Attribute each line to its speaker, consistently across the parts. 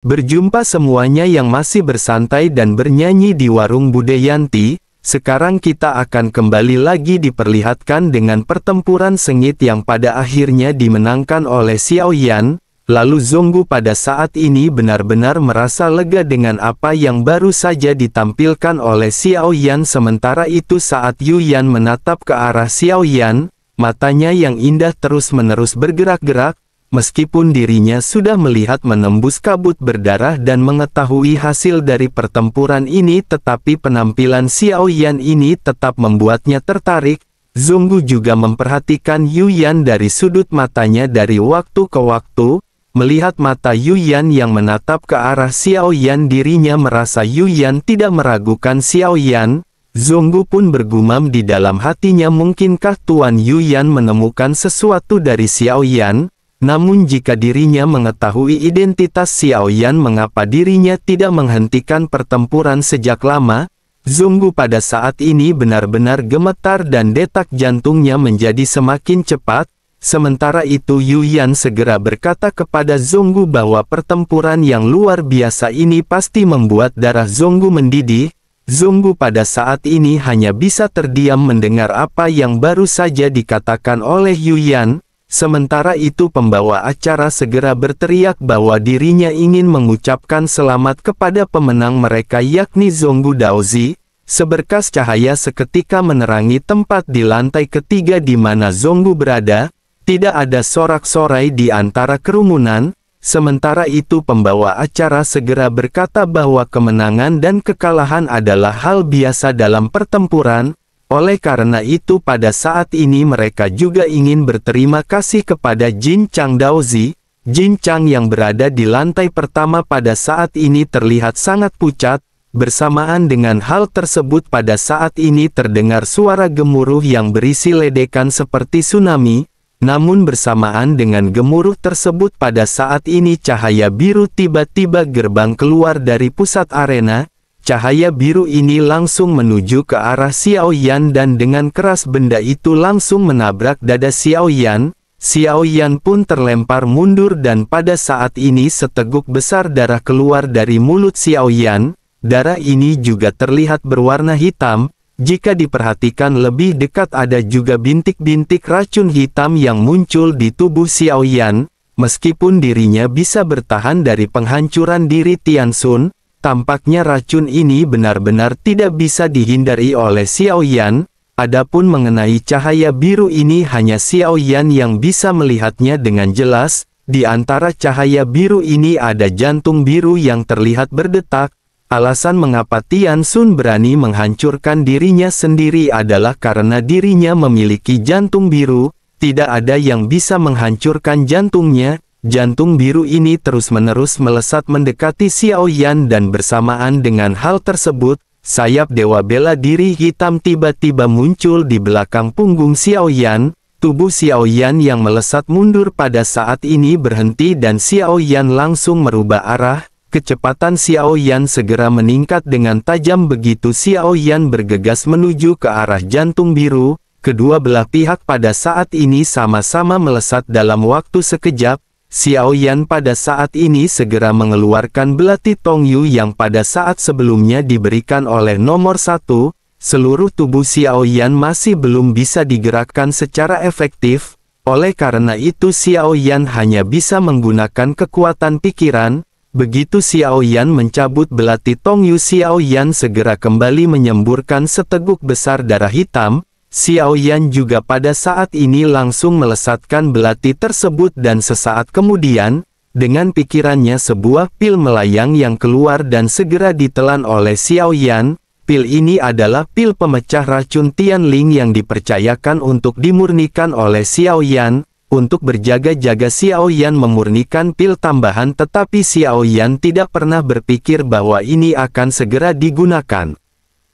Speaker 1: Berjumpa semuanya yang masih bersantai dan bernyanyi di warung Bude Yanti. Sekarang kita akan kembali lagi diperlihatkan dengan pertempuran sengit yang pada akhirnya dimenangkan oleh Xiao Yan. Lalu Zonggu pada saat ini benar-benar merasa lega dengan apa yang baru saja ditampilkan oleh Xiao Yan. Sementara itu saat Yu Yan menatap ke arah Xiao Yan, matanya yang indah terus-menerus bergerak-gerak. Meskipun dirinya sudah melihat menembus kabut berdarah dan mengetahui hasil dari pertempuran ini, tetapi penampilan Xiao Yan ini tetap membuatnya tertarik. Zonggu juga memperhatikan Yu Yan dari sudut matanya dari waktu ke waktu. Melihat mata Yu Yan yang menatap ke arah Xiao Yan, dirinya merasa Yu Yan tidak meragukan Xiao Yan. Zonggu pun bergumam di dalam hatinya, mungkinkah Tuan Yu Yan menemukan sesuatu dari Xiao Yan? Namun jika dirinya mengetahui identitas Xiao Yan, mengapa dirinya tidak menghentikan pertempuran sejak lama? Zonggu pada saat ini benar-benar gemetar dan detak jantungnya menjadi semakin cepat. Sementara itu Yu Yan segera berkata kepada Zonggu bahwa pertempuran yang luar biasa ini pasti membuat darah Zonggu mendidih. Zonggu pada saat ini hanya bisa terdiam mendengar apa yang baru saja dikatakan oleh Yu Yan. Sementara itu pembawa acara segera berteriak bahwa dirinya ingin mengucapkan selamat kepada pemenang mereka, yakni Zonggu Daozi. Seberkas cahaya seketika menerangi tempat di lantai ketiga di mana Zonggu berada. Tidak ada sorak-sorai di antara kerumunan. Sementara itu pembawa acara segera berkata bahwa kemenangan dan kekalahan adalah hal biasa dalam pertempuran. Oleh karena itu pada saat ini mereka juga ingin berterima kasih kepada Jin Chang Daozi. Jin Chang yang berada di lantai pertama pada saat ini terlihat sangat pucat. Bersamaan dengan hal tersebut pada saat ini terdengar suara gemuruh yang berisi ledakan seperti tsunami. Namun bersamaan dengan gemuruh tersebut pada saat ini cahaya biru tiba-tiba gerbang keluar dari pusat arena. Cahaya biru ini langsung menuju ke arah Xiao Yan dan dengan keras benda itu langsung menabrak dada Xiao Yan. Xiao Yan pun terlempar mundur dan pada saat ini seteguk besar darah keluar dari mulut Xiao Yan. Darah ini juga terlihat berwarna hitam. Jika diperhatikan lebih dekat ada juga bintik-bintik racun hitam yang muncul di tubuh Xiao Yan. Meskipun dirinya bisa bertahan dari penghancuran diri Tianxun, tampaknya racun ini benar-benar tidak bisa dihindari oleh Xiao Yan. Adapun mengenai cahaya biru ini hanya Xiao Yan yang bisa melihatnya dengan jelas. Di antara cahaya biru ini ada jantung biru yang terlihat berdetak. Alasan mengapa Tianxun berani menghancurkan dirinya sendiri adalah karena dirinya memiliki jantung biru. Tidak ada yang bisa menghancurkan jantungnya. Jantung biru ini terus-menerus melesat mendekati Xiao Yan dan bersamaan dengan hal tersebut, sayap dewa bela diri hitam tiba-tiba muncul di belakang punggung Xiao Yan. Tubuh Xiao Yan yang melesat mundur pada saat ini berhenti dan Xiao Yan langsung merubah arah. Kecepatan Xiao Yan segera meningkat dengan tajam begitu Xiao Yan bergegas menuju ke arah jantung biru. Kedua belah pihak pada saat ini sama-sama melesat dalam waktu sekejap. Xiao Yan pada saat ini segera mengeluarkan belati Tongyu yang pada saat sebelumnya diberikan oleh nomor 1. Seluruh tubuh Xiao Yan masih belum bisa digerakkan secara efektif. Oleh karena itu Xiao Yan hanya bisa menggunakan kekuatan pikiran. Begitu Xiao Yan mencabut belati Tongyu, Xiao Yan segera kembali menyemburkan seteguk besar darah hitam. Xiao Yan juga pada saat ini langsung melesatkan belati tersebut dan sesaat kemudian, dengan pikirannya sebuah pil melayang yang keluar dan segera ditelan oleh Xiao Yan. Pil ini adalah pil pemecah racun Tianling yang dipercayakan untuk dimurnikan oleh Xiao Yan. Untuk berjaga-jaga Xiao Yan memurnikan pil tambahan, tetapi Xiao Yan tidak pernah berpikir bahwa ini akan segera digunakan.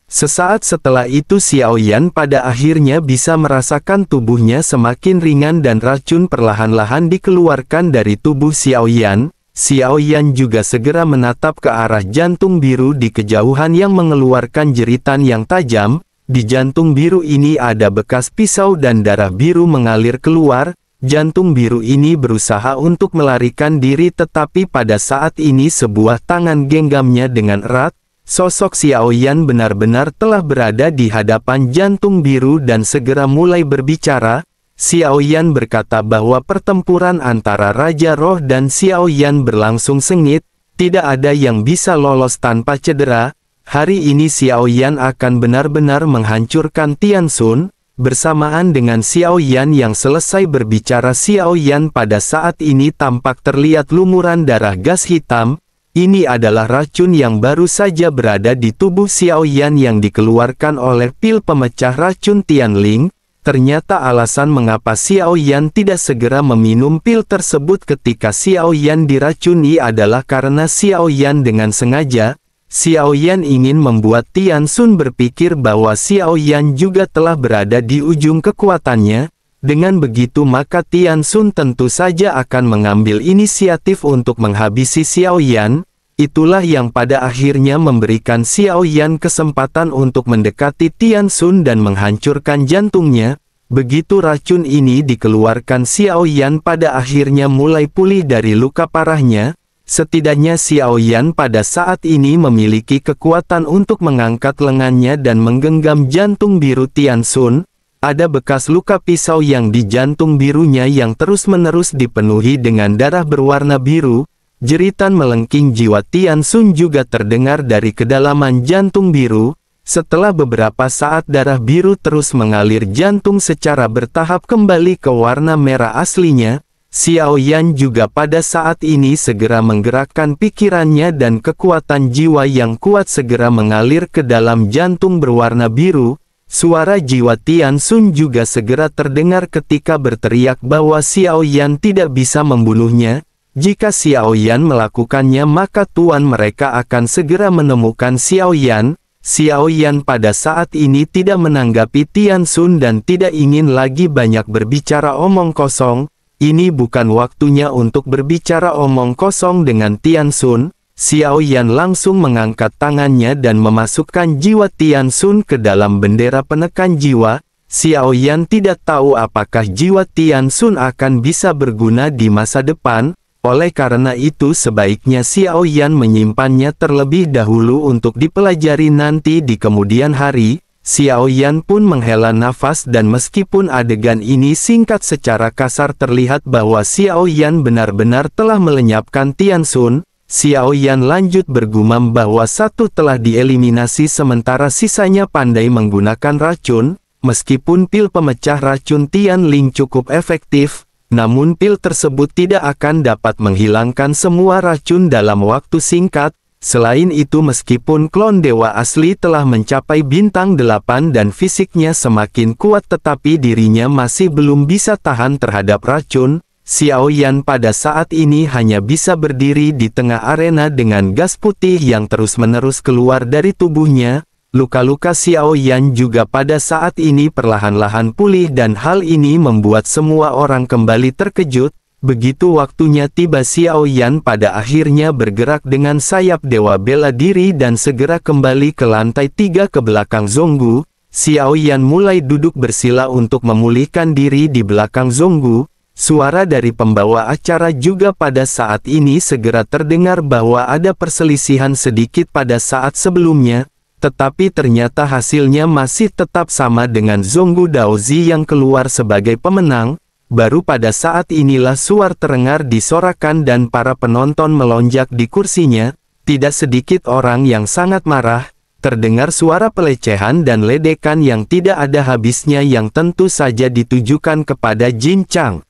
Speaker 1: Sesaat setelah itu Xiao Yan pada akhirnya bisa merasakan tubuhnya semakin ringan dan racun perlahan-lahan dikeluarkan dari tubuh Xiao Yan. Xiao Yan juga segera menatap ke arah jantung biru di kejauhan yang mengeluarkan jeritan yang tajam. Di jantung biru ini ada bekas pisau dan darah biru mengalir keluar. jantung biru ini berusaha untuk melarikan diri, tetapi pada saat ini sebuah tangan genggamnya dengan erat. Sosok Xiao Yan benar-benar telah berada di hadapan jantung biru dan segera mulai berbicara. Xiao Yan berkata bahwa pertempuran antara Raja Roh dan Xiao Yan berlangsung sengit, tidak ada yang bisa lolos tanpa cedera. Hari ini Xiao Yan akan benar-benar menghancurkan Tian Xun. Bersamaan dengan Xiao Yan yang selesai berbicara, Xiao Yan pada saat ini tampak terlihat lumuran darah gas hitam. Ini adalah racun yang baru saja berada di tubuh Xiao Yan yang dikeluarkan oleh pil pemecah racun Tianling. Ternyata alasan mengapa Xiao Yan tidak segera meminum pil tersebut ketika Xiao Yan diracuni adalah karena Xiao Yan dengan sengaja. Xiao Yan ingin membuat Tian Xun berpikir bahwa Xiao Yan juga telah berada di ujung kekuatannya. Dengan begitu maka Tian Xun tentu saja akan mengambil inisiatif untuk menghabisi Xiao Yan. Itulah yang pada akhirnya memberikan Xiao Yan kesempatan untuk mendekati Tian Xun dan menghancurkan jantungnya. Begitu racun ini dikeluarkan, Xiao Yan pada akhirnya mulai pulih dari luka parahnya. Setidaknya Xiao Yan pada saat ini memiliki kekuatan untuk mengangkat lengannya dan menggenggam jantung biru Tian Xun. Ada bekas luka pisau yang di jantung birunya yang terus-menerus dipenuhi dengan darah berwarna biru. Jeritan melengking jiwa Tian Xun juga terdengar dari kedalaman jantung biru. Setelah beberapa saat darah biru terus mengalir, jantung secara bertahap kembali ke warna merah aslinya. Xiao Yan juga pada saat ini segera menggerakkan pikirannya dan kekuatan jiwa yang kuat segera mengalir ke dalam jantung berwarna biru. Suara jiwa Tian Xun juga segera terdengar ketika berteriak bahwa Xiao Yan tidak bisa membunuhnya. Jika Xiao Yan melakukannya maka tuan mereka akan segera menemukan Xiao Yan. Xiao Yan pada saat ini tidak menanggapi Tian Xun dan tidak ingin lagi banyak berbicara omong kosong. Ini bukan waktunya untuk berbicara omong kosong dengan Tian Xun. Xiao Yan langsung mengangkat tangannya dan memasukkan jiwa Tian Xun ke dalam bendera penekan jiwa. Xiao Yan tidak tahu apakah jiwa Tian Xun akan bisa berguna di masa depan. Oleh karena itu sebaiknya Xiao Yan menyimpannya terlebih dahulu untuk dipelajari nanti di kemudian hari. Xiao Yan pun menghela nafas dan meskipun adegan ini singkat, secara kasar terlihat bahwa Xiao Yan benar-benar telah melenyapkan Tian Xun. Xiao Yan lanjut bergumam bahwa satu telah dieliminasi sementara sisanya pandai menggunakan racun. Meskipun pil pemecah racun Tianling cukup efektif, namun pil tersebut tidak akan dapat menghilangkan semua racun dalam waktu singkat. Selain itu meskipun klon dewa asli telah mencapai bintang 8 dan fisiknya semakin kuat, tetapi dirinya masih belum bisa tahan terhadap racun. Xiao Yan pada saat ini hanya bisa berdiri di tengah arena dengan gas putih yang terus-menerus keluar dari tubuhnya. Luka-luka Xiao Yan juga pada saat ini perlahan-lahan pulih dan hal ini membuat semua orang kembali terkejut. Begitu waktunya tiba, Xiao Yan pada akhirnya bergerak dengan sayap dewa bela diri dan segera kembali ke lantai 3 ke belakang Zhonggu. Xiao Yan mulai duduk bersila untuk memulihkan diri di belakang Zhonggu. Suara dari pembawa acara juga pada saat ini segera terdengar bahwa ada perselisihan sedikit pada saat sebelumnya, tetapi ternyata hasilnya masih tetap sama dengan Zhonggu Daozi yang keluar sebagai pemenang. Baru pada saat inilah suara terdengar disorakan dan para penonton melonjak di kursinya. Tidak sedikit orang yang sangat marah. Terdengar suara pelecehan dan ledekan yang tidak ada habisnya yang tentu saja ditujukan kepada Jin Chang.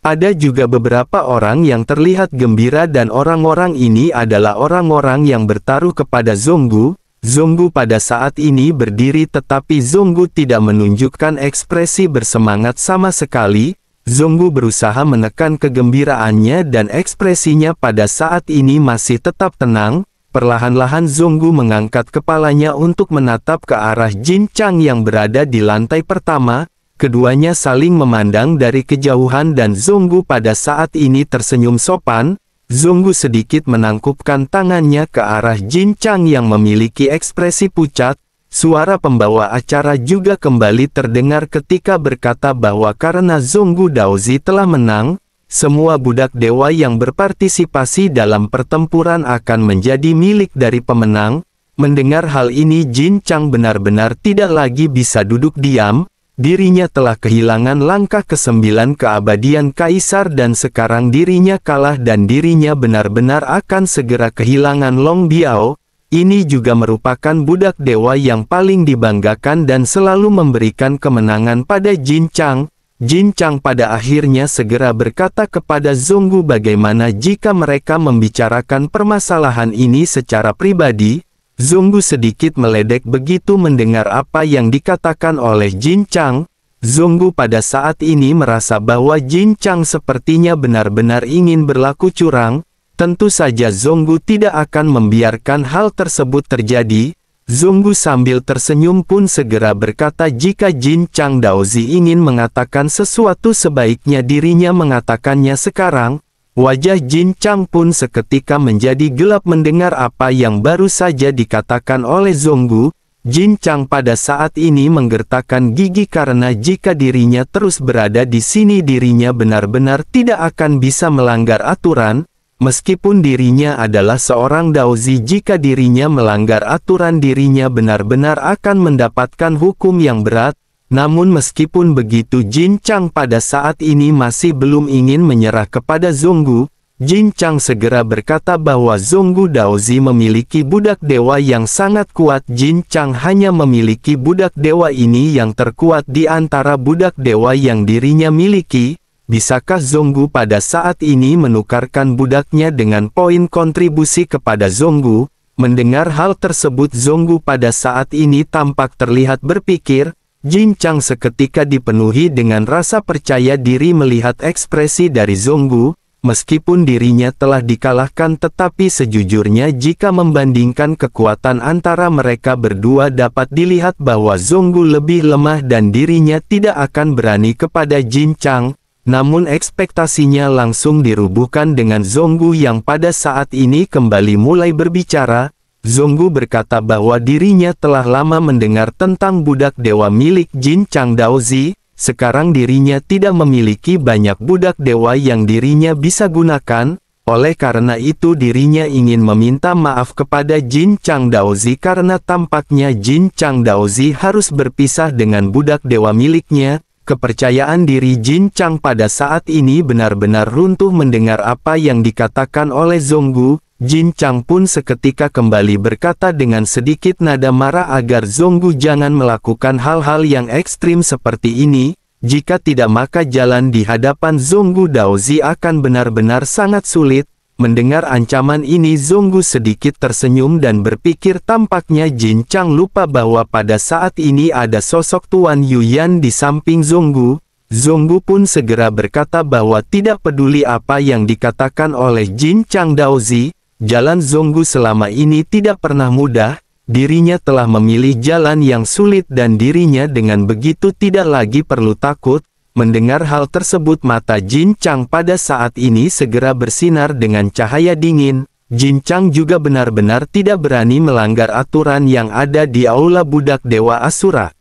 Speaker 1: Ada juga beberapa orang yang terlihat gembira dan orang-orang ini adalah orang-orang yang bertaruh kepada Zhonggu. Zhonggu pada saat ini berdiri tetapi Zhonggu tidak menunjukkan ekspresi bersemangat sama sekali. Zhonggu berusaha menekan kegembiraannya dan ekspresinya pada saat ini masih tetap tenang. Perlahan-lahan Zhonggu mengangkat kepalanya untuk menatap ke arah Jin Chang yang berada di lantai pertama. Keduanya saling memandang dari kejauhan dan Zhonggu pada saat ini tersenyum sopan. Zhonggu sedikit menangkupkan tangannya ke arah Jin Chang yang memiliki ekspresi pucat. Suara pembawa acara juga kembali terdengar ketika berkata bahwa karena Zonggu Daozi telah menang, semua budak dewa yang berpartisipasi dalam pertempuran akan menjadi milik dari pemenang. Mendengar hal ini, Jin Chang benar-benar tidak lagi bisa duduk diam. Dirinya telah kehilangan langkah ke-9 keabadian Kaisar dan sekarang dirinya kalah dan dirinya benar-benar akan segera kehilangan Long Biao. Ini juga merupakan budak dewa yang paling dibanggakan dan selalu memberikan kemenangan pada Jin Chang. Jin Chang pada akhirnya segera berkata kepada Zonggu bagaimana jika mereka membicarakan permasalahan ini secara pribadi. Zonggu sedikit meledek begitu mendengar apa yang dikatakan oleh Jin Chang. Zonggu pada saat ini merasa bahwa Jin Chang sepertinya benar-benar ingin berlaku curang. Tentu saja Zonggu tidak akan membiarkan hal tersebut terjadi. Zonggu sambil tersenyum pun segera berkata jika Jin Chang Daozi ingin mengatakan sesuatu sebaiknya dirinya mengatakannya sekarang. Wajah Jin Chang pun seketika menjadi gelap mendengar apa yang baru saja dikatakan oleh Zonggu. Jin Chang pada saat ini menggertakkan gigi karena jika dirinya terus berada di sini dirinya benar-benar tidak akan bisa melanggar aturan. Meskipun dirinya adalah seorang Daozi, jika dirinya melanggar aturan dirinya benar-benar akan mendapatkan hukum yang berat. Namun meskipun begitu Jin Chang pada saat ini masih belum ingin menyerah kepada Zonggu. Jin Chang segera berkata bahwa Zonggu Daozi memiliki budak dewa yang sangat kuat. Jin Chang hanya memiliki budak dewa ini yang terkuat di antara budak dewa yang dirinya miliki. Bisakah Zonggu pada saat ini menukarkan budaknya dengan poin kontribusi kepada Zonggu? Mendengar hal tersebut Zonggu pada saat ini tampak terlihat berpikir. Jin Chang seketika dipenuhi dengan rasa percaya diri melihat ekspresi dari Zonggu. Meskipun dirinya telah dikalahkan tetapi sejujurnya jika membandingkan kekuatan antara mereka berdua dapat dilihat bahwa Zonggu lebih lemah dan dirinya tidak akan berani kepada Jin Chang. Namun ekspektasinya langsung dirubuhkan dengan Zonggu yang pada saat ini kembali mulai berbicara. Zonggu berkata bahwa dirinya telah lama mendengar tentang budak dewa milik Jin Chang Daozi. Sekarang dirinya tidak memiliki banyak budak dewa yang dirinya bisa gunakan. Oleh karena itu dirinya ingin meminta maaf kepada Jin Chang Daozi karena tampaknya Jin Chang Daozi harus berpisah dengan budak dewa miliknya. Kepercayaan diri Jin Chang pada saat ini benar-benar runtuh mendengar apa yang dikatakan oleh Zonggu. Jin Chang pun seketika kembali berkata dengan sedikit nada marah agar Zonggu jangan melakukan hal-hal yang ekstrim seperti ini. Jika tidak maka jalan di hadapan Zonggu Daozi akan benar-benar sangat sulit. Mendengar ancaman ini Zonggu sedikit tersenyum dan berpikir tampaknya Jin Chang lupa bahwa pada saat ini ada sosok Tuan Yuyan di samping Zonggu. Zonggu pun segera berkata bahwa tidak peduli apa yang dikatakan oleh Jin Chang Daozi, jalan Zonggu selama ini tidak pernah mudah. Dirinya telah memilih jalan yang sulit dan dirinya dengan begitu tidak lagi perlu takut. Mendengar hal tersebut mata Jin Chang pada saat ini segera bersinar dengan cahaya dingin. Jin Chang juga benar-benar tidak berani melanggar aturan yang ada di aula budak dewa Asura.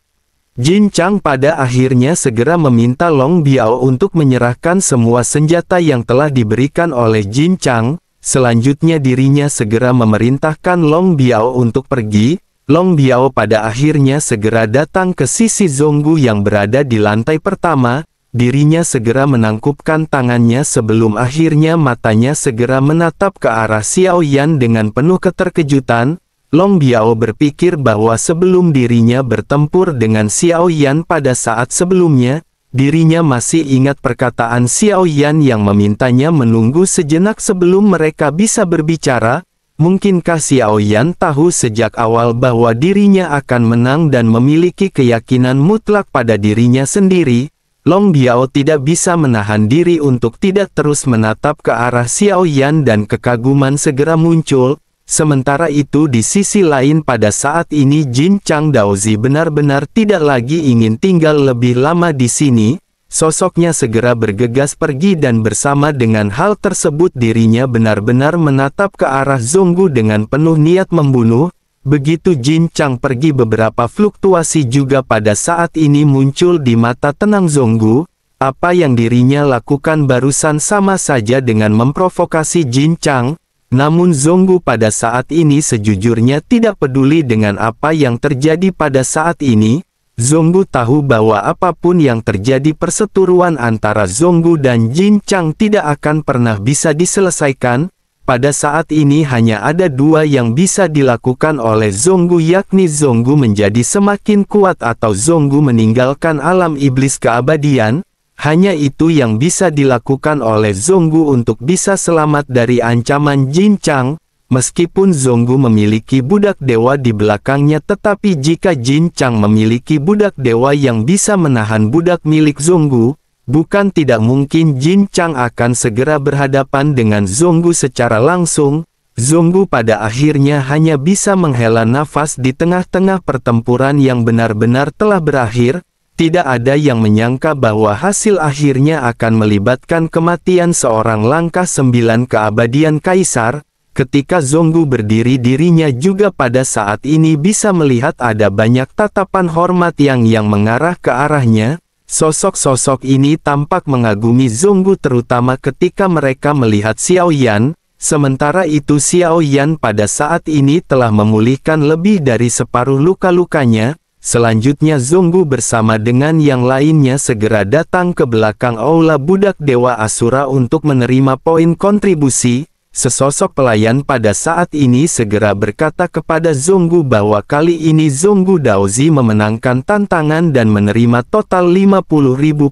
Speaker 1: Jin Chang pada akhirnya segera meminta Long Biao untuk menyerahkan semua senjata yang telah diberikan oleh Jin Chang. Selanjutnya dirinya segera memerintahkan Long Biao untuk pergi. Long Biao pada akhirnya segera datang ke sisi Zonggu yang berada di lantai pertama. Dirinya segera menangkupkan tangannya sebelum akhirnya matanya segera menatap ke arah Xiao Yan dengan penuh keterkejutan. Long Biao berpikir bahwa sebelum dirinya bertempur dengan Xiao Yan pada saat sebelumnya, dirinya masih ingat perkataan Xiao Yan yang memintanya menunggu sejenak sebelum mereka bisa berbicara. Mungkinkah Xiao Yan tahu sejak awal bahwa dirinya akan menang dan memiliki keyakinan mutlak pada dirinya sendiri? Long Biao tidak bisa menahan diri untuk tidak terus menatap ke arah Xiao Yan dan kekaguman segera muncul. Sementara itu di sisi lain pada saat ini Jin Chang Daozi benar-benar tidak lagi ingin tinggal lebih lama di sini. Sosoknya segera bergegas pergi dan bersama dengan hal tersebut dirinya benar-benar menatap ke arah Zonggu dengan penuh niat membunuh. Begitu Jin Chang pergi, beberapa fluktuasi juga pada saat ini muncul di mata tenang Zonggu. Apa yang dirinya lakukan barusan sama saja dengan memprovokasi Jin Chang. Namun Zonggu pada saat ini sejujurnya tidak peduli dengan apa yang terjadi pada saat ini. Zonggu tahu bahwa apapun yang terjadi, perseteruan antara Zonggu dan Jin Chang tidak akan pernah bisa diselesaikan. Pada saat ini hanya ada dua yang bisa dilakukan oleh Zonggu, yakni Zonggu menjadi semakin kuat atau Zonggu meninggalkan alam iblis keabadian. Hanya itu yang bisa dilakukan oleh Zonggu untuk bisa selamat dari ancaman Jin Chang. Meskipun Zonggu memiliki budak dewa di belakangnya, tetapi jika Jin Chang memiliki budak dewa yang bisa menahan budak milik Zonggu, bukan tidak mungkin Jin Chang akan segera berhadapan dengan Zonggu secara langsung. Zonggu pada akhirnya hanya bisa menghela nafas di tengah-tengah pertempuran yang benar-benar telah berakhir. Tidak ada yang menyangka bahwa hasil akhirnya akan melibatkan kematian seorang langkah 9 keabadian kaisar. Ketika Zonggu berdiri, dirinya juga pada saat ini bisa melihat ada banyak tatapan hormat yang mengarah ke arahnya. Sosok-sosok ini tampak mengagumi Zonggu, terutama ketika mereka melihat Xiao Yan. Sementara itu Xiao Yan pada saat ini telah memulihkan lebih dari separuh luka-lukanya. Selanjutnya Zonggu bersama dengan yang lainnya segera datang ke belakang aula budak Dewa Asura untuk menerima poin kontribusi. Sesosok pelayan pada saat ini segera berkata kepada Zonggu bahwa kali ini Zonggu Daozi memenangkan tantangan dan menerima total 50.000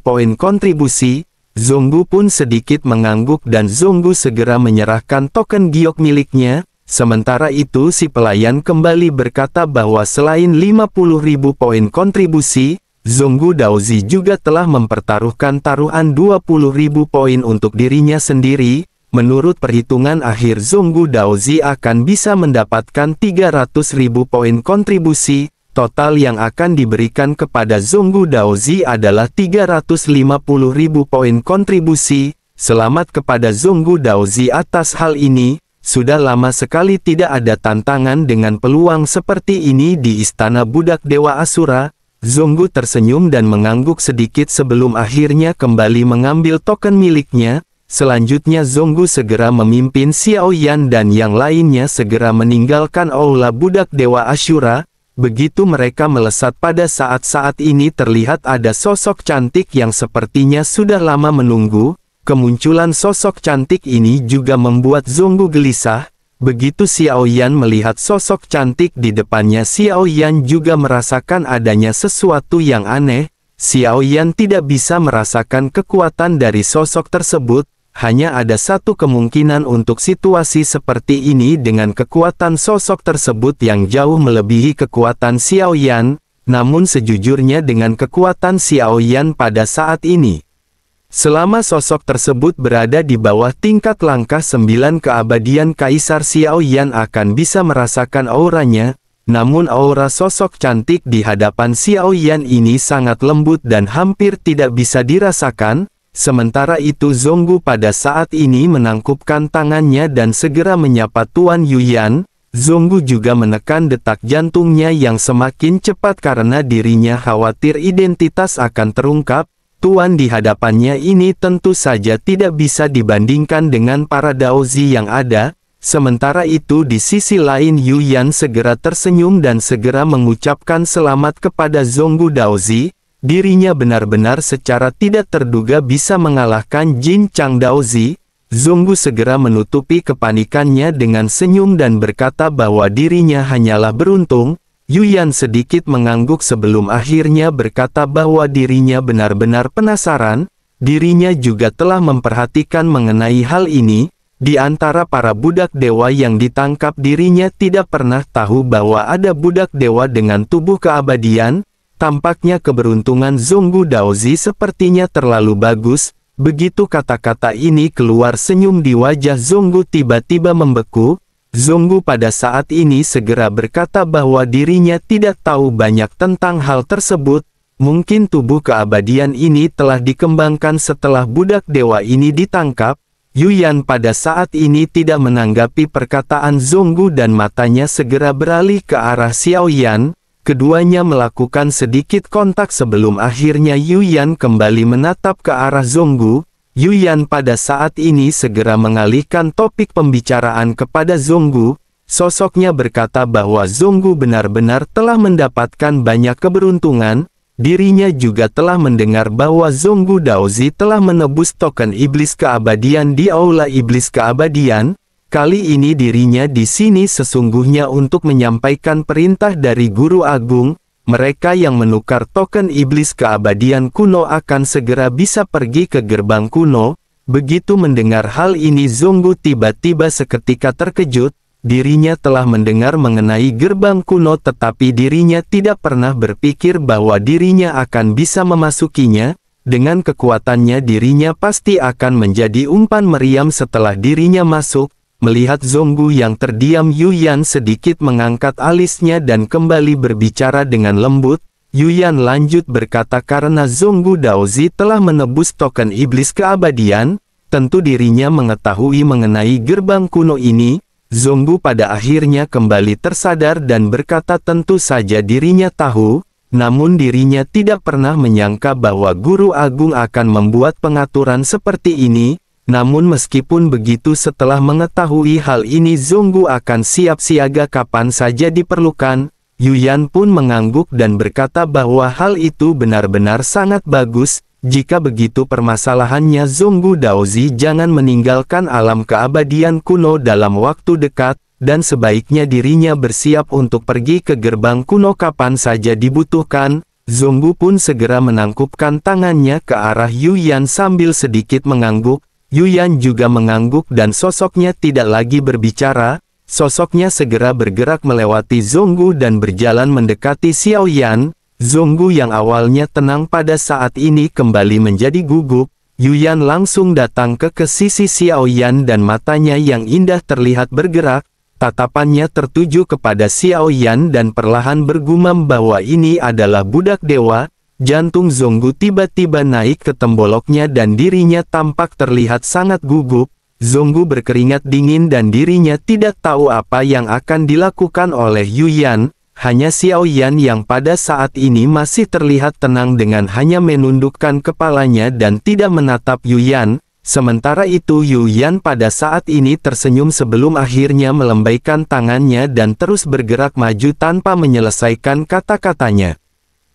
Speaker 1: poin kontribusi. Zonggu pun sedikit mengangguk dan Zonggu segera menyerahkan token giok miliknya. Sementara itu si pelayan kembali berkata bahwa selain 50.000 poin kontribusi, Zonggu Daozi juga telah mempertaruhkan taruhan 20.000 poin untuk dirinya sendiri. Menurut perhitungan akhir, Zonggu Daozi akan bisa mendapatkan 300.000 poin kontribusi. Total yang akan diberikan kepada Zonggu Daozi adalah 350.000 poin kontribusi. Selamat kepada Zonggu Daozi atas hal ini. Sudah lama sekali tidak ada tantangan dengan peluang seperti ini di Istana Budak Dewa Asura. Zonggu tersenyum dan mengangguk sedikit sebelum akhirnya kembali mengambil token miliknya. Selanjutnya Zonggu segera memimpin Xiao Yan dan yang lainnya segera meninggalkan aula budak Dewa Asura. Begitu mereka melesat, pada saat-saat ini terlihat ada sosok cantik yang sepertinya sudah lama menunggu. Kemunculan sosok cantik ini juga membuat Zonggu gelisah. Begitu Xiao Yan melihat sosok cantik di depannya, Xiao Yan juga merasakan adanya sesuatu yang aneh. Xiao Yan tidak bisa merasakan kekuatan dari sosok tersebut. Hanya ada satu kemungkinan untuk situasi seperti ini dengan kekuatan sosok tersebut yang jauh melebihi kekuatan Xiao Yan. Namun sejujurnya dengan kekuatan Xiao Yan pada saat ini, selama sosok tersebut berada di bawah tingkat langkah 9 keabadian Kaisar, Xiao Yan akan bisa merasakan auranya. Namun aura sosok cantik di hadapan Xiao Yan ini sangat lembut dan hampir tidak bisa dirasakan. Sementara itu Zonggu pada saat ini menangkupkan tangannya dan segera menyapa Tuan Yuyan. Zonggu juga menekan detak jantungnya yang semakin cepat karena dirinya khawatir identitas akan terungkap. Tuan di hadapannya ini tentu saja tidak bisa dibandingkan dengan para Daozi yang ada. Sementara itu di sisi lain Yuyan segera tersenyum dan segera mengucapkan selamat kepada Zonggu Daozi. Dirinya benar-benar secara tidak terduga bisa mengalahkan Jin Chang Daozi. Zonggu segera menutupi kepanikannya dengan senyum dan berkata bahwa dirinya hanyalah beruntung. Yuyan sedikit mengangguk sebelum akhirnya berkata bahwa dirinya benar-benar penasaran. Dirinya juga telah memperhatikan mengenai hal ini. Di antara para budak dewa yang ditangkap, dirinya tidak pernah tahu bahwa ada budak dewa dengan tubuh keabadian. Tampaknya keberuntungan Zonggu Daozi sepertinya terlalu bagus. Begitu kata-kata ini keluar, senyum di wajah Zonggu tiba-tiba membeku. Zonggu pada saat ini segera berkata bahwa dirinya tidak tahu banyak tentang hal tersebut. Mungkin tubuh keabadian ini telah dikembangkan setelah budak dewa ini ditangkap. Yuyan pada saat ini tidak menanggapi perkataan Zonggu dan matanya segera beralih ke arah Xiaoyan. Keduanya melakukan sedikit kontak sebelum akhirnya Yuyan kembali menatap ke arah Zonggu. Yuyan pada saat ini segera mengalihkan topik pembicaraan kepada Zonggu. Sosoknya berkata bahwa Zonggu benar-benar telah mendapatkan banyak keberuntungan. Dirinya juga telah mendengar bahwa Zonggu Daozi telah menebus token iblis keabadian di Aula Iblis Keabadian. Kali ini dirinya di sini sesungguhnya untuk menyampaikan perintah dari Guru Agung. Mereka yang menukar token iblis keabadian kuno akan segera bisa pergi ke gerbang kuno. Begitu mendengar hal ini Zonggu tiba-tiba seketika terkejut. Dirinya telah mendengar mengenai gerbang kuno tetapi dirinya tidak pernah berpikir bahwa dirinya akan bisa memasukinya. Dengan kekuatannya dirinya pasti akan menjadi umpan meriam setelah dirinya masuk. Melihat Zonggu yang terdiam, Yuyan sedikit mengangkat alisnya dan kembali berbicara dengan lembut. Yuyan lanjut berkata karena Zonggu Daozi telah menebus token iblis keabadian, tentu dirinya mengetahui mengenai gerbang kuno ini. Zonggu pada akhirnya kembali tersadar dan berkata tentu saja dirinya tahu, namun dirinya tidak pernah menyangka bahwa Guru Agung akan membuat pengaturan seperti ini. Namun meskipun begitu setelah mengetahui hal ini Zonggu akan siap siaga kapan saja diperlukan. Yuyan pun mengangguk dan berkata bahwa hal itu benar-benar sangat bagus. Jika begitu permasalahannya Zonggu Daozi jangan meninggalkan alam keabadian kuno dalam waktu dekat, dan sebaiknya dirinya bersiap untuk pergi ke gerbang kuno kapan saja dibutuhkan. Zonggu pun segera menangkupkan tangannya ke arah Yuyan sambil sedikit mengangguk. Yuyan juga mengangguk dan sosoknya tidak lagi berbicara. Sosoknya segera bergerak melewati Zonggu dan berjalan mendekati Xiaoyan. Zonggu yang awalnya tenang pada saat ini kembali menjadi gugup. Yuyan langsung datang ke sisi Xiaoyan dan matanya yang indah terlihat bergerak. Tatapannya tertuju kepada Xiaoyan dan perlahan bergumam bahwa ini adalah budak dewa. Jantung Zonggu tiba-tiba naik ke temboloknya dan dirinya tampak terlihat sangat gugup. Zonggu berkeringat dingin dan dirinya tidak tahu apa yang akan dilakukan oleh Yuyan. Hanya Xiaoyan yang pada saat ini masih terlihat tenang dengan hanya menundukkan kepalanya dan tidak menatap Yuyan. Sementara itu Yuyan pada saat ini tersenyum sebelum akhirnya melambaikan tangannya dan terus bergerak maju tanpa menyelesaikan kata-katanya.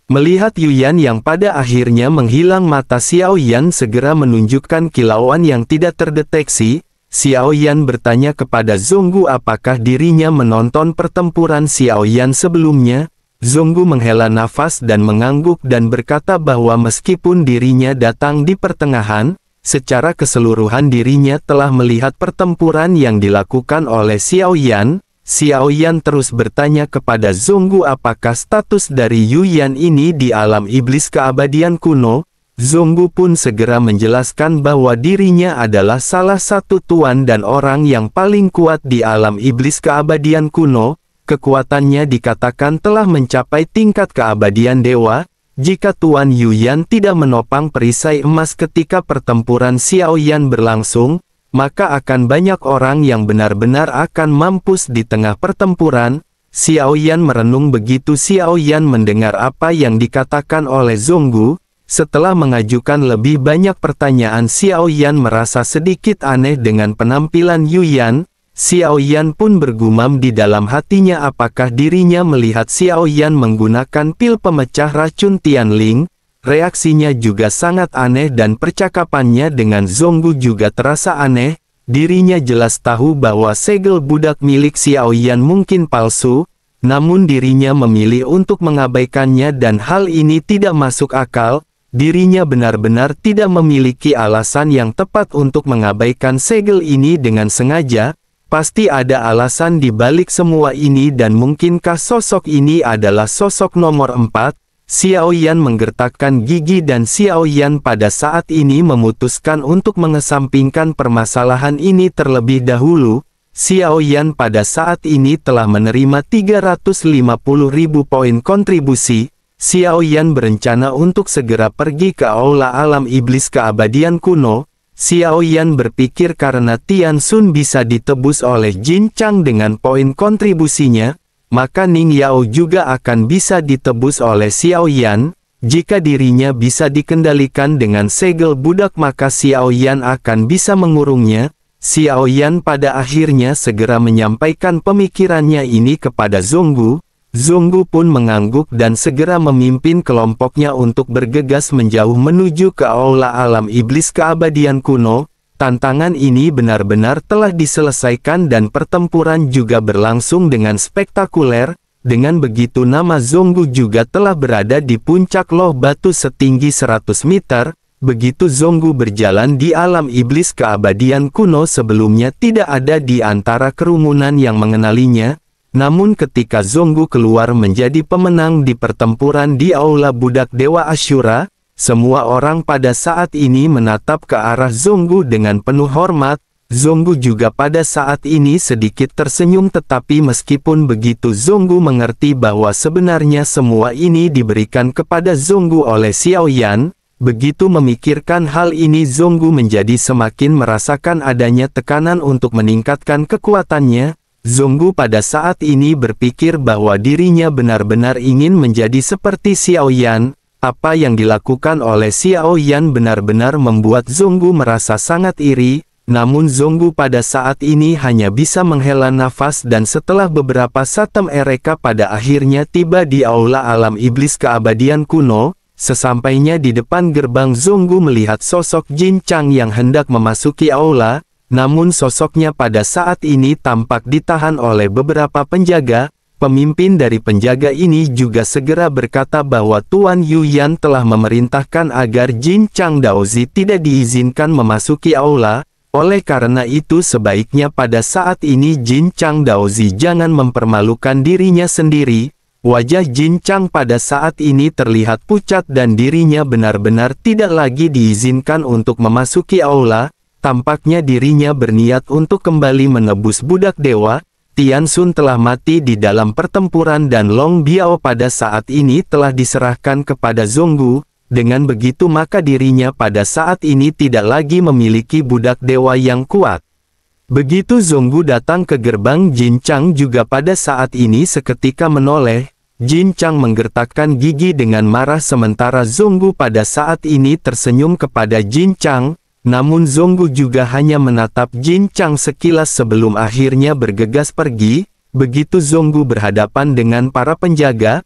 Speaker 1: Melihat Yuyan yang pada akhirnya menghilang, mata Xiaoyan segera menunjukkan kilauan yang tidak terdeteksi. Xiaoyan bertanya kepada Zonggu apakah dirinya menonton pertempuran Xiaoyan sebelumnya. Zonggu menghela nafas dan mengangguk dan berkata bahwa meskipun dirinya datang di pertengahan, secara keseluruhan dirinya telah melihat pertempuran yang dilakukan oleh Xiaoyan. Xiaoyan terus bertanya kepada Zonggu apakah status dari Yuyan ini di alam iblis keabadian kuno. Zonggu pun segera menjelaskan bahwa dirinya adalah salah satu tuan dan orang yang paling kuat di alam iblis keabadian kuno. Kekuatannya dikatakan telah mencapai tingkat keabadian dewa. Jika Tuan Yuyan tidak menopang perisai emas ketika pertempuran Xiaoyan berlangsung, maka akan banyak orang yang benar-benar akan mampus di tengah pertempuran. Xiaoyan merenung begitu Xiaoyan mendengar apa yang dikatakan oleh Zonggu. Setelah mengajukan lebih banyak pertanyaan, Xiaoyan merasa sedikit aneh dengan penampilan Yuyan. Xiaoyan pun bergumam di dalam hatinya apakah dirinya melihat Xiaoyan menggunakan pil pemecah racun Tianling. Reaksinya juga sangat aneh dan percakapannya dengan Zonggu juga terasa aneh. Dirinya jelas tahu bahwa segel budak milik Xiaoyan mungkin palsu, namun dirinya memilih untuk mengabaikannya dan hal ini tidak masuk akal. Dirinya benar-benar tidak memiliki alasan yang tepat untuk mengabaikan segel ini dengan sengaja. Pasti ada alasan di balik semua ini dan mungkinkah sosok ini adalah sosok nomor 4? Xiaoyan menggertakkan gigi dan Xiaoyan pada saat ini memutuskan untuk mengesampingkan permasalahan ini terlebih dahulu. Xiaoyan pada saat ini telah menerima 350.000 poin kontribusi. Xiaoyan berencana untuk segera pergi ke Aula Alam Iblis Keabadian Kuno. Xiao Yan berpikir karena Tian Xun bisa ditebus oleh Jin Chang dengan poin kontribusinya, maka Ning Yao juga akan bisa ditebus oleh Xiao Yan. Jika dirinya bisa dikendalikan dengan segel budak maka Xiao Yan akan bisa mengurungnya. Xiao Yan pada akhirnya segera menyampaikan pemikirannya ini kepada Zhonggu. Zhonggu pun mengangguk dan segera memimpin kelompoknya untuk bergegas menjauh menuju ke aula alam iblis keabadian kuno. Tantangan ini benar-benar telah diselesaikan dan pertempuran juga berlangsung dengan spektakuler. Dengan begitu nama Zhonggu juga telah berada di puncak loh batu setinggi 100 meter. Begitu Zhonggu berjalan di alam iblis keabadian kuno sebelumnya tidak ada di antara kerumunan yang mengenalinya. Namun ketika Zhonggu keluar menjadi pemenang di pertempuran di aula budak Dewa Ashura, semua orang pada saat ini menatap ke arah Zhonggu dengan penuh hormat. Zhonggu juga pada saat ini sedikit tersenyum tetapi meskipun begitu Zhonggu mengerti bahwa sebenarnya semua ini diberikan kepada Zhonggu oleh Xiao Yan. Begitu memikirkan hal ini Zhonggu menjadi semakin merasakan adanya tekanan untuk meningkatkan kekuatannya. Zhonggu pada saat ini berpikir bahwa dirinya benar-benar ingin menjadi seperti Xiao Yan. Apa yang dilakukan oleh Xiao Yan benar-benar membuat Zhonggu merasa sangat iri. Namun Zhonggu pada saat ini hanya bisa menghela nafas dan setelah beberapa satem mereka pada akhirnya tiba di aula alam iblis keabadian kuno. Sesampainya di depan gerbang Zhonggu melihat sosok Jin Chang yang hendak memasuki aula. Namun sosoknya pada saat ini tampak ditahan oleh beberapa penjaga. Pemimpin dari penjaga ini juga segera berkata bahwa Tuan Yu Yan telah memerintahkan agar Jin Chang Daozi tidak diizinkan memasuki aula. Oleh karena itu sebaiknya pada saat ini Jin Chang Daozi jangan mempermalukan dirinya sendiri. Wajah Jin Chang pada saat ini terlihat pucat dan dirinya benar-benar tidak lagi diizinkan untuk memasuki aula. Tampaknya dirinya berniat untuk kembali menebus budak dewa. Tian Xun telah mati di dalam pertempuran dan Long Biao pada saat ini telah diserahkan kepada Zhonggu. Dengan begitu maka dirinya pada saat ini tidak lagi memiliki budak dewa yang kuat. Begitu Zhonggu datang ke gerbang Jin Chang juga pada saat ini seketika menoleh. Jin Chang menggertakkan gigi dengan marah sementara Zhonggu pada saat ini tersenyum kepada Jin Chang. Namun Zhonggu juga hanya menatap Jin Chang sekilas sebelum akhirnya bergegas pergi. Begitu Zhonggu berhadapan dengan para penjaga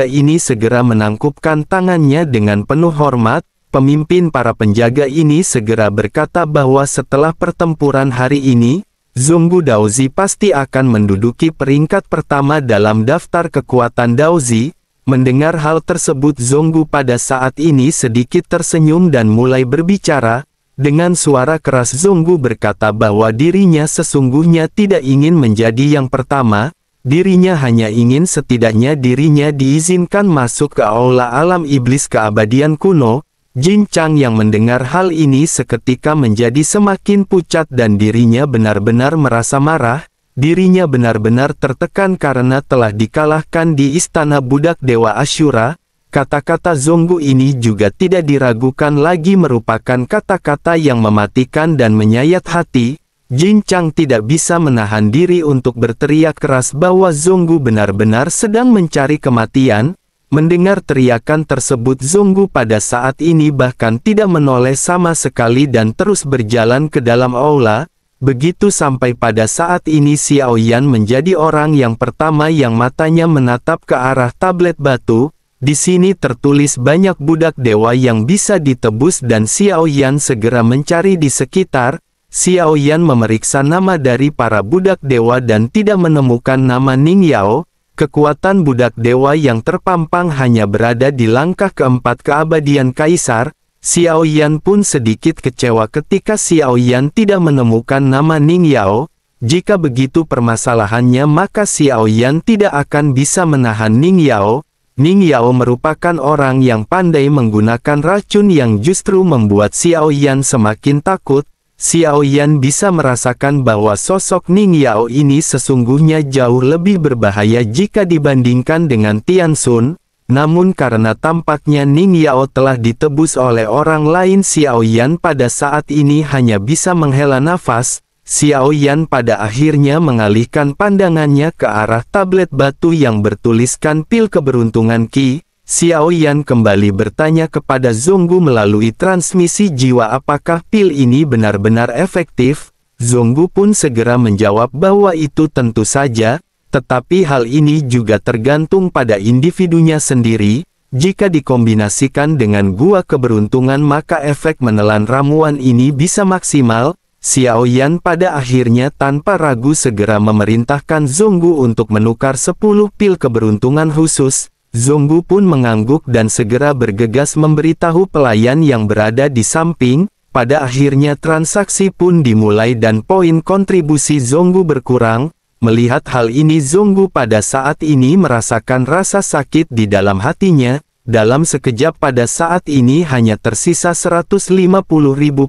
Speaker 1: ini segera menangkupkan tangannya dengan penuh hormat. Pemimpin para penjaga ini segera berkata bahwa setelah pertempuran hari ini, Zhonggu Daozi pasti akan menduduki peringkat pertama dalam daftar kekuatan Daozi. Mendengar hal tersebut Zhonggu pada saat ini sedikit tersenyum dan mulai berbicara. Dengan suara keras Zhonggu berkata bahwa dirinya sesungguhnya tidak ingin menjadi yang pertama. Dirinya hanya ingin setidaknya dirinya diizinkan masuk ke aula alam iblis keabadian kuno. Jin Chang yang mendengar hal ini seketika menjadi semakin pucat dan dirinya benar-benar merasa marah. Dirinya benar-benar tertekan karena telah dikalahkan di istana budak Dewa Ashura. Kata-kata Zhonggu ini juga tidak diragukan lagi merupakan kata-kata yang mematikan dan menyayat hati. Jin Chang tidak bisa menahan diri untuk berteriak keras bahwa Zhonggu benar-benar sedang mencari kematian. Mendengar teriakan tersebut Zhonggu pada saat ini bahkan tidak menoleh sama sekali dan terus berjalan ke dalam aula. Begitu sampai pada saat ini Xiao Yan menjadi orang yang pertama yang matanya menatap ke arah tablet batu. Di sini tertulis banyak budak dewa yang bisa ditebus dan Xiao Yan segera mencari di sekitar. Xiao Yan memeriksa nama dari para budak dewa dan tidak menemukan nama Ning Yao. Kekuatan budak dewa yang terpampang hanya berada di langkah keempat keabadian kaisar. Xiao Yan pun sedikit kecewa ketika Xiao Yan tidak menemukan nama Ning Yao. Jika begitu permasalahannya maka Xiao Yan tidak akan bisa menahan Ning Yao. Ning Yao merupakan orang yang pandai menggunakan racun yang justru membuat Xiao Yan semakin takut. Xiao Yan bisa merasakan bahwa sosok Ning Yao ini sesungguhnya jauh lebih berbahaya jika dibandingkan dengan Tian Xun. Namun karena tampaknya Ning Yao telah ditebus oleh orang lain, Xiao Yan pada saat ini hanya bisa menghela nafas. Xiao Yan pada akhirnya mengalihkan pandangannya ke arah tablet batu yang bertuliskan pil keberuntungan Qi. Xiao Yan kembali bertanya kepada Zonggu melalui transmisi jiwa apakah pil ini benar-benar efektif. Zonggu pun segera menjawab bahwa itu tentu saja. Tetapi hal ini juga tergantung pada individunya sendiri. Jika dikombinasikan dengan gua keberuntungan maka efek menelan ramuan ini bisa maksimal. Xiao Yan pada akhirnya tanpa ragu segera memerintahkan Zonggu untuk menukar 10 pil keberuntungan khusus. Zonggu pun mengangguk dan segera bergegas memberitahu pelayan yang berada di samping. Pada akhirnya transaksi pun dimulai dan poin kontribusi Zonggu berkurang. Melihat hal ini Zonggu pada saat ini merasakan rasa sakit di dalam hatinya. Dalam sekejap pada saat ini hanya tersisa 150.000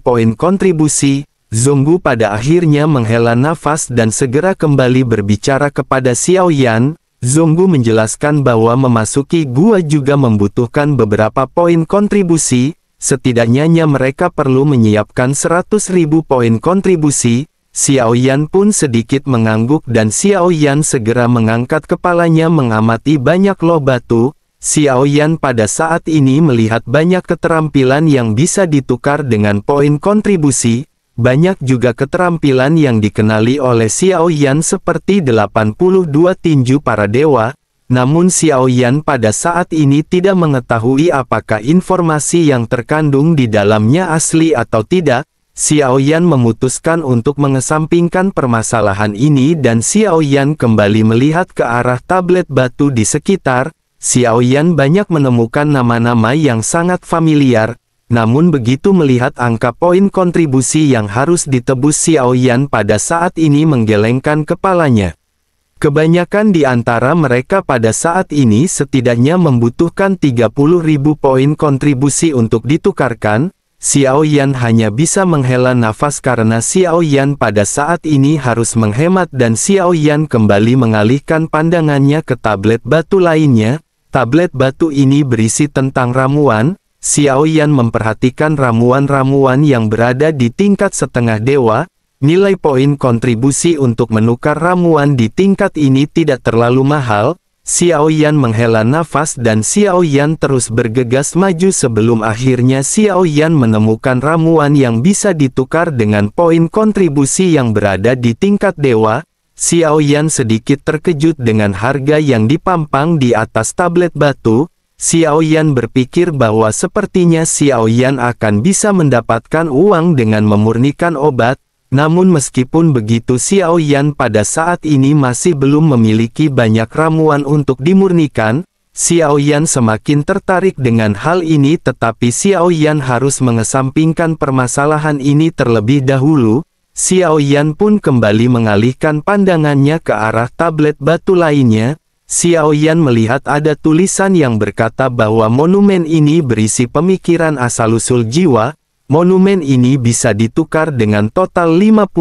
Speaker 1: poin kontribusi. Zonggu pada akhirnya menghela nafas dan segera kembali berbicara kepada Xiao Yan. Zonggu menjelaskan bahwa memasuki gua juga membutuhkan beberapa poin kontribusi. Setidaknya mereka perlu menyiapkan 100.000 poin kontribusi. Xiao Yan pun sedikit mengangguk dan Xiao Yan segera mengangkat kepalanya mengamati banyak loh batu. Xiao Yan pada saat ini melihat banyak keterampilan yang bisa ditukar dengan poin kontribusi. Banyak juga keterampilan yang dikenali oleh Xiao Yan seperti 82 tinju para dewa. Namun Xiao Yan pada saat ini tidak mengetahui apakah informasi yang terkandung di dalamnya asli atau tidak. Xiao Yan memutuskan untuk mengesampingkan permasalahan ini dan Xiao Yan kembali melihat ke arah tablet batu di sekitar. Xiao Yan banyak menemukan nama-nama yang sangat familiar. Namun begitu melihat angka poin kontribusi yang harus ditebus, Xiao Yan pada saat ini menggelengkan kepalanya. Kebanyakan di antara mereka pada saat ini setidaknya membutuhkan 30.000 poin kontribusi untuk ditukarkan. Xiao Yan hanya bisa menghela nafas karena Xiao Yan pada saat ini harus menghemat dan Xiao Yan kembali mengalihkan pandangannya ke tablet batu lainnya. Tablet batu ini berisi tentang ramuan. Xiao Yan memperhatikan ramuan-ramuan yang berada di tingkat setengah dewa. Nilai poin kontribusi untuk menukar ramuan di tingkat ini tidak terlalu mahal. Xiao Yan menghela nafas dan Xiao Yan terus bergegas maju sebelum akhirnya Xiao Yan menemukan ramuan yang bisa ditukar dengan poin kontribusi yang berada di tingkat dewa. Xiao Yan sedikit terkejut dengan harga yang dipampang di atas tablet batu. Xiao Yan berpikir bahwa sepertinya Xiao Yan akan bisa mendapatkan uang dengan memurnikan obat. Namun meskipun begitu Xiao Yan pada saat ini masih belum memiliki banyak ramuan untuk dimurnikan. Xiao Yan semakin tertarik dengan hal ini tetapi Xiao Yan harus mengesampingkan permasalahan ini terlebih dahulu. Xiao Yan pun kembali mengalihkan pandangannya ke arah tablet batu lainnya. Xiao Yan melihat ada tulisan yang berkata bahwa monumen ini berisi pemikiran asal-usul jiwa. Monumen ini bisa ditukar dengan total 50.000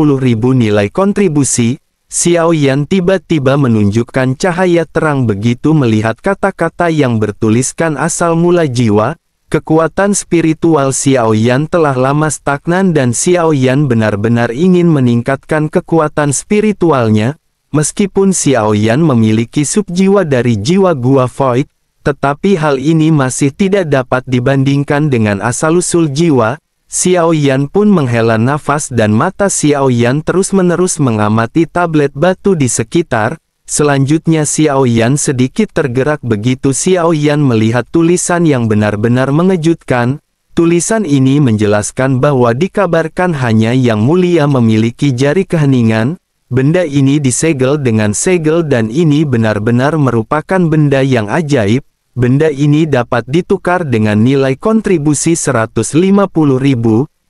Speaker 1: nilai kontribusi. Xiao Yan tiba-tiba menunjukkan cahaya terang begitu melihat kata-kata yang bertuliskan asal mula jiwa. Kekuatan spiritual Xiao Yan telah lama stagnan dan Xiao Yan benar-benar ingin meningkatkan kekuatan spiritualnya. Meskipun Xiao Yan memiliki subjiwa dari jiwa gua Void, tetapi hal ini masih tidak dapat dibandingkan dengan asal-usul jiwa. Xiao Yan pun menghela nafas dan mata Xiao Yan terus-menerus mengamati tablet batu di sekitar. Selanjutnya Xiao Yan sedikit tergerak begitu Xiao Yan melihat tulisan yang benar-benar mengejutkan. Tulisan ini menjelaskan bahwa dikabarkan hanya yang mulia memiliki jari keheningan. Benda ini disegel dengan segel dan ini benar-benar merupakan benda yang ajaib. Benda ini dapat ditukar dengan nilai kontribusi 150.000.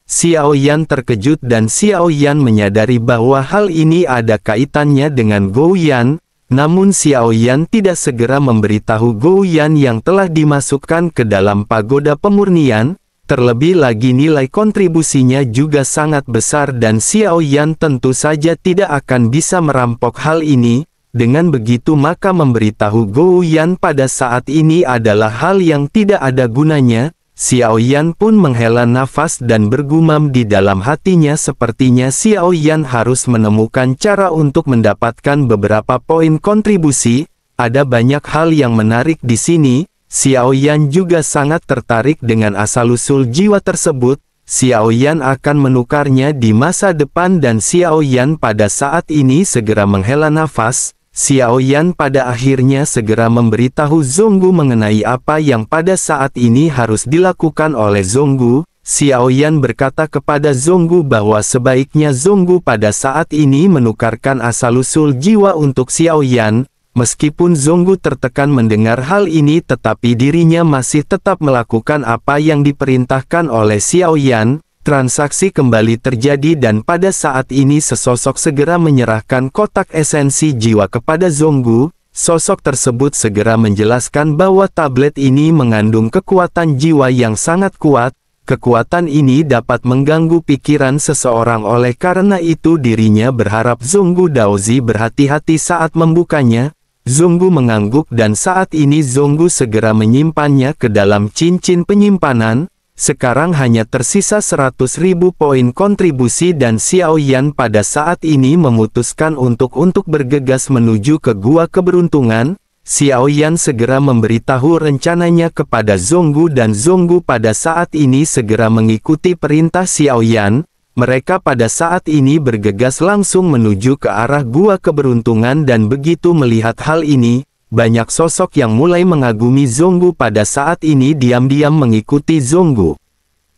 Speaker 1: Xiao Yan terkejut dan Xiao Yan menyadari bahwa hal ini ada kaitannya dengan Gou Yan. Namun Xiao Yan tidak segera memberitahu Gou Yan yang telah dimasukkan ke dalam pagoda pemurnian. Terlebih lagi nilai kontribusinya juga sangat besar dan Xiao Yan tentu saja tidak akan bisa merampok hal ini. Dengan begitu maka memberitahu Gou Yan pada saat ini adalah hal yang tidak ada gunanya. Xiao Yan pun menghela nafas dan bergumam di dalam hatinya, sepertinya Xiao Yan harus menemukan cara untuk mendapatkan beberapa poin kontribusi. Ada banyak hal yang menarik di sini. Xiao Yan juga sangat tertarik dengan asal-usul jiwa tersebut. Xiao Yan akan menukarnya di masa depan dan Xiao Yan pada saat ini segera menghela nafas. Xiao Yan pada akhirnya segera memberitahu Zonggu mengenai apa yang pada saat ini harus dilakukan oleh Zonggu. Xiao Yan berkata kepada Zonggu bahwa sebaiknya Zonggu pada saat ini menukarkan asal-usul jiwa untuk Xiao Yan. Meskipun Zonggu tertekan mendengar hal ini, tetapi dirinya masih tetap melakukan apa yang diperintahkan oleh Xiao Yan. Transaksi kembali terjadi dan pada saat ini sesosok segera menyerahkan kotak esensi jiwa kepada Zonggu. Sosok tersebut segera menjelaskan bahwa tablet ini mengandung kekuatan jiwa yang sangat kuat. Kekuatan ini dapat mengganggu pikiran seseorang, oleh karena itu dirinya berharap Zonggu Daozi berhati-hati saat membukanya. Zonggu mengangguk dan saat ini Zonggu segera menyimpannya ke dalam cincin penyimpanan. Sekarang hanya tersisa 100.000 poin kontribusi dan Xiao Yan pada saat ini memutuskan untuk bergegas menuju ke gua keberuntungan. Xiao Yan segera memberitahu rencananya kepada Zonggu dan Zonggu pada saat ini segera mengikuti perintah Xiao Yan. Mereka pada saat ini bergegas langsung menuju ke arah gua keberuntungan dan begitu melihat hal ini, banyak sosok yang mulai mengagumi Zonggu pada saat ini diam-diam mengikuti Zonggu.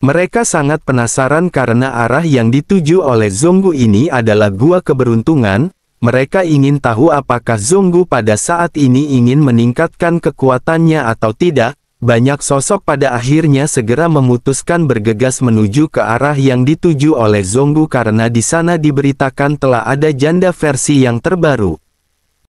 Speaker 1: Mereka sangat penasaran karena arah yang dituju oleh Zonggu ini adalah gua keberuntungan. Mereka ingin tahu apakah Zonggu pada saat ini ingin meningkatkan kekuatannya atau tidak. Banyak sosok pada akhirnya segera memutuskan bergegas menuju ke arah yang dituju oleh Zonggu karena di sana diberitakan telah ada janda versi yang terbaru.